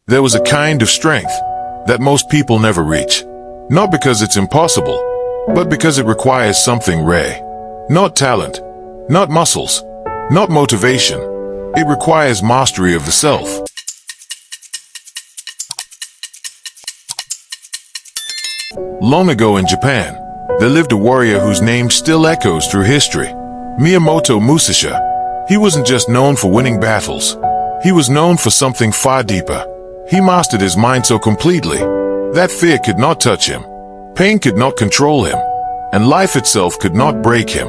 There was a kind of strength that most people never reach. Not because it's impossible, but because it requires something rare. Not talent, not muscles, not motivation. It requires mastery of the self. Long ago in Japan, there lived a warrior whose name still echoes through history. Miyamoto Musashi. He wasn't just known for winning battles. He was known for something far deeper. He mastered his mind so completely that fear could not touch him, pain could not control him, and life itself could not break him.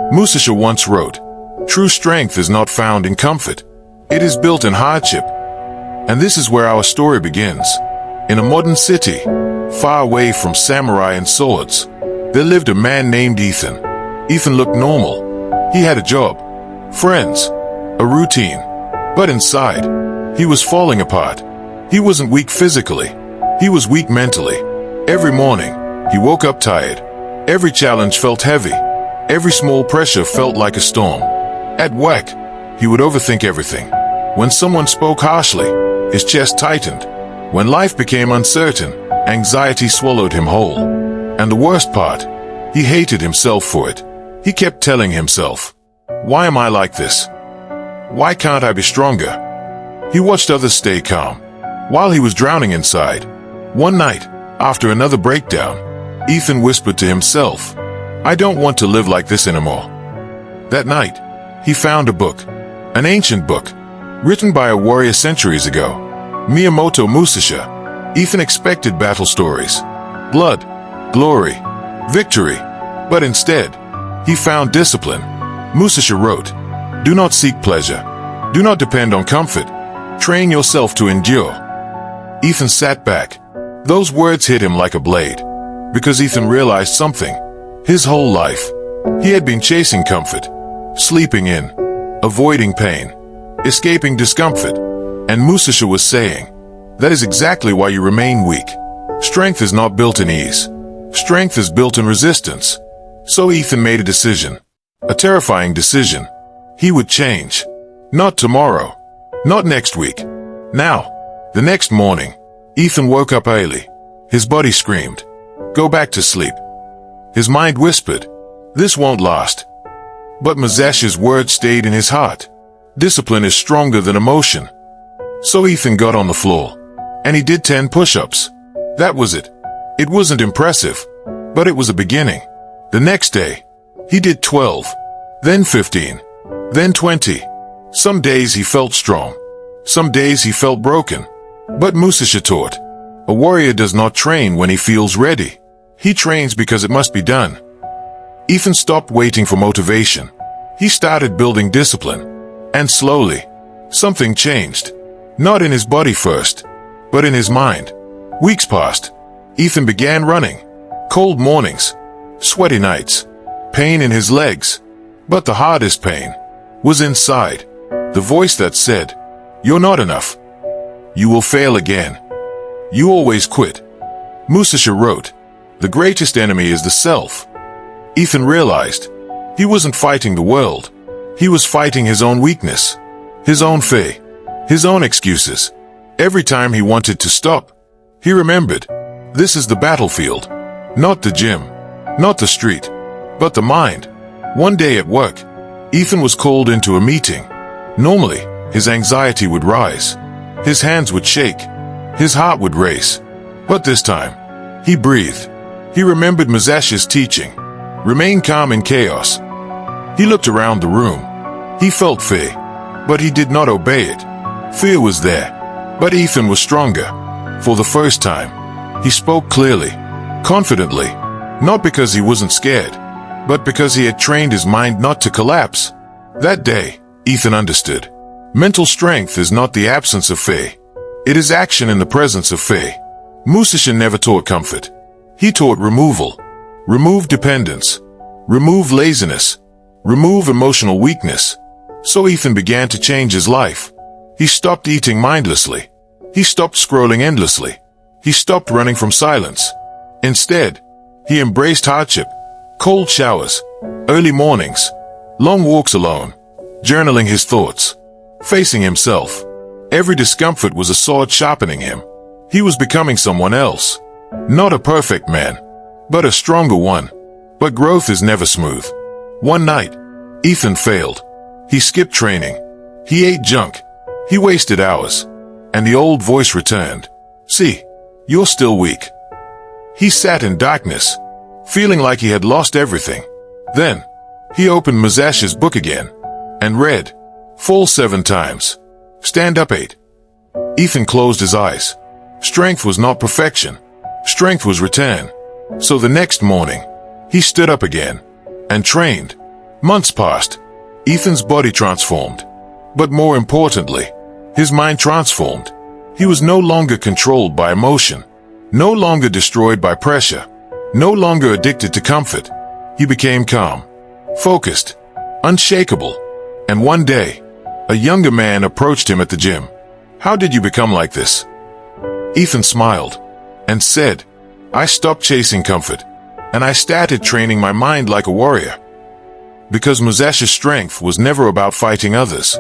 Musashi once wrote, "True strength is not found in comfort. It is built in hardship." And this is where our story begins. In a modern city, far away from samurai and swords, there lived a man named Ethan. Ethan looked normal. He had a job, friends, a routine. But inside, he was falling apart. He wasn't weak physically. He was weak mentally. Every morning, he woke up tired. Every challenge felt heavy. Every small pressure felt like a storm. At work, he would overthink everything. When someone spoke harshly, his chest tightened. When life became uncertain, anxiety swallowed him whole. And the worst part, he hated himself for it. He kept telling himself, "Why am I like this? Why can't I be stronger?" He watched others stay calm, while he was drowning inside. One night, after another breakdown, Ethan whispered to himself, "I don't want to live like this anymore." That night, he found a book, an ancient book, written by a warrior centuries ago, Miyamoto Musashi. Ethan expected battle stories, blood, glory, victory, but instead, he found discipline. Musashi wrote, "Do not seek pleasure. Do not depend on comfort. Train yourself to endure." Ethan sat back. Those words hit him like a blade, because Ethan realized something. His whole life, he had been chasing comfort, sleeping in, avoiding pain, escaping discomfort. And Musashi was saying, that is exactly why you remain weak. Strength is not built in ease. Strength is built in resistance. So Ethan made a decision, a terrifying decision. He would change. Not tomorrow, not next week. Now, the next morning, Ethan woke up early. His body screamed, "Go back to sleep." His mind whispered, "This won't last." But Musashi's words stayed in his heart. Discipline is stronger than emotion. So Ethan got on the floor, and he did 10 push-ups. That was it. It wasn't impressive, but it was a beginning. The next day, he did 12, then 15, then 20. Some days he felt strong. Some days he felt broken. But Musashi taught, a warrior does not train when he feels ready. He trains because it must be done. Ethan stopped waiting for motivation. He started building discipline. And slowly, something changed. Not in his body first, but in his mind. Weeks passed. Ethan began running. Cold mornings, sweaty nights, pain in his legs. But the hardest pain was inside. The voice that said, "You're not enough. You will fail again. You always quit." Musashi wrote, "The greatest enemy is the self." Ethan realized he wasn't fighting the world. He was fighting his own weakness, his own fear, his own excuses. Every time he wanted to stop, he remembered, this is the battlefield, not the gym, not the street, but the mind. One day at work, Ethan was called into a meeting. Normally, his anxiety would rise. His hands would shake. His heart would race. But this time, he breathed. He remembered Musashi's teaching. Remain calm in chaos. He looked around the room. He felt fear, but he did not obey it. Fear was there, but Ethan was stronger. For the first time, he spoke clearly, confidently, not because he wasn't scared, but because he had trained his mind not to collapse. That day, Ethan understood. Mental strength is not the absence of fear. It is action in the presence of fear. Musashi never taught comfort. He taught removal. Remove dependence. Remove laziness. Remove emotional weakness. So Ethan began to change his life. He stopped eating mindlessly. He stopped scrolling endlessly. He stopped running from silence. Instead, he embraced hardship, cold showers, early mornings, long walks alone, journaling his thoughts, facing himself. Every discomfort was a sword sharpening him. He was becoming someone else. Not a perfect man, but a stronger one. But growth is never smooth. One night, Ethan failed. He skipped training. He ate junk. He wasted hours. And the old voice returned. See, you're still weak. He sat in darkness, feeling like he had lost everything. Then, he opened Musashi's book again and read, Fall 7 times. Stand up 8. Ethan closed his eyes. Strength was not perfection. Strength was return. So the next morning, he stood up again and trained. Months passed. Ethan's body transformed. But more importantly, his mind transformed. He was no longer controlled by emotion, no longer destroyed by pressure, no longer addicted to comfort. He became calm, focused, unshakable. And one day, a younger man approached him at the gym. How did you become like this? Ethan smiled and said, I stopped chasing comfort, and I started training my mind like a warrior. Because Musashi's strength was never about fighting others.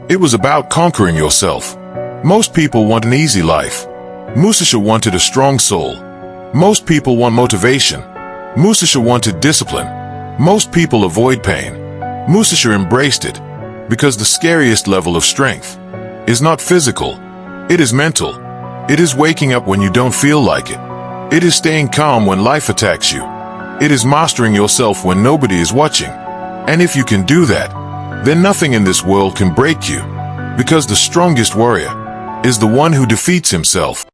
It was about conquering yourself. Most people want an easy life. Musashi wanted a strong soul. Most people want motivation. Musashi wanted discipline. Most people avoid pain. Musashi embraced it, because the scariest level of strength is not physical. It is mental. It is waking up when you don't feel like it. It is staying calm when life attacks you. It is mastering yourself when nobody is watching. And if you can do that, then nothing in this world can break you, because the strongest warrior is the one who defeats himself.